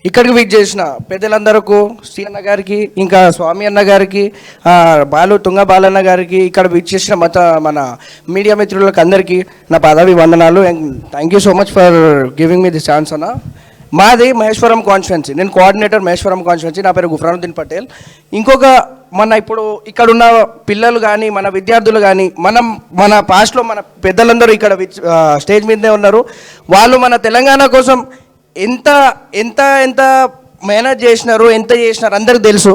ఇక్కడికి విజిట్ చేసిన పెద్దలందరకు శ్రీ అన్న గారికి ఇంకా స్వామి అన్న గారికి తుంగ బాలన్న గారికి ఇక్కడ విజిట్ చేసిన మన మీడియా మిత్రులకు అందరికీ నా పదవి వందనాలు. And thank you so much for giving me this chance అన్న. మాది మహేశ్వరం కాన్స్టిట్యున్సీ, నేను కోఆర్డినేటర్ మహేశ్వరం కాన్స్టిట్యున్సీ. నా పేరు గుఫ్రానుద్దీన్ పటేల్. ఇంకొక ఇప్పుడు ఇక్కడున్న పిల్లలు కానీ మన విద్యార్థులు కానీ మన పాస్ట్లో మన పెద్దలందరూ ఇక్కడ స్టేజ్ మీదనే ఉన్నారు. వాళ్ళు మన తెలంగాణ కోసం ఎంత ఎంత ఎంత మేనేజ్ చేసినారు, ఎంత చేసినారు అందరికి తెలుసు.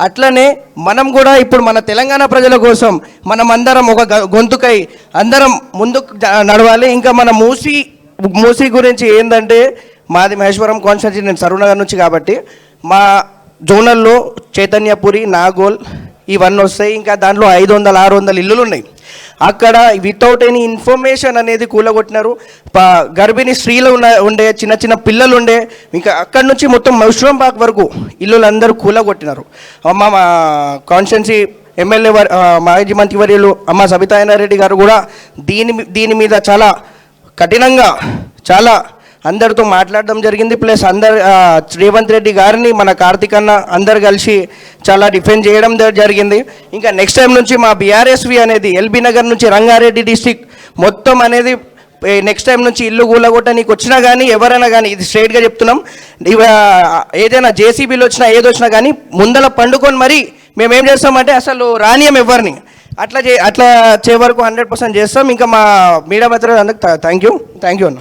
అట్లనే మనం కూడా ఇప్పుడు మన తెలంగాణ ప్రజల కోసం మనం అందరం ఒక గొంతుకై అందరం ముందుకు నడవాలి. ఇంకా మన మూసీ గురించి ఏంటంటే, మాది మహేశ్వరం కాన్స్టిట్యున్సీ, నేను సరూనగర్ నుంచి కాబట్టి మా జోనల్లో చైతన్యపురి, నాగోల్ ఇవన్నీ వస్తాయి. ఇంకా దాంట్లో 500-600 ఇల్లులు ఉన్నాయి. అక్కడ వితౌట్ ఎనీ ఇన్ఫర్మేషన్ అనేది కూలగొట్టినారు. గర్భిణీ స్త్రీలు ఉండే, చిన్న చిన్న పిల్లలు ఉండే, ఇంకా అక్కడి నుంచి మొత్తం మహేశ్వరంబాగ్ వరకు ఇల్లులందరూ కూలగొట్టినారు. మా కాన్స్టిట్యున్సీ ఎమ్మెల్యే మాజీ మంత్రివర్యులు అమ్మ సబితాయనారెడ్డి గారు కూడా దీని మీద చాలా కఠినంగా చాలా అందరితో మాట్లాడడం జరిగింది. ప్లస్ రేవంత్ రెడ్డి గారిని మన కార్తిక్ అన్న అందరు కలిసి చాలా డిఫెండ్ చేయడం జరిగింది. ఇంకా నెక్స్ట్ టైం నుంచి మా బీఆర్ఎస్వి అనేది ఎల్బీ నగర్ నుంచి రంగారెడ్డి డిస్టిక్ మొత్తం అనేది నెక్స్ట్ టైం నుంచి ఇల్లు కూలగొట్టడానికి వచ్చినా కానీ ఎవరైనా కానీ ఇది స్ట్రైట్గా చెప్తున్నాం, ఏదైనా జేసీబీలు వచ్చినా ఏదొచ్చినా కానీ ముందల పండుకొని మరి మేమేం చేస్తామంటే అసలు రానియం ఎవరిని అట్లా చే వరకు 100% చేస్తాం. ఇంకా మా మీడియా మిత్రులు అందరికి థ్యాంక్ యూ అన్న.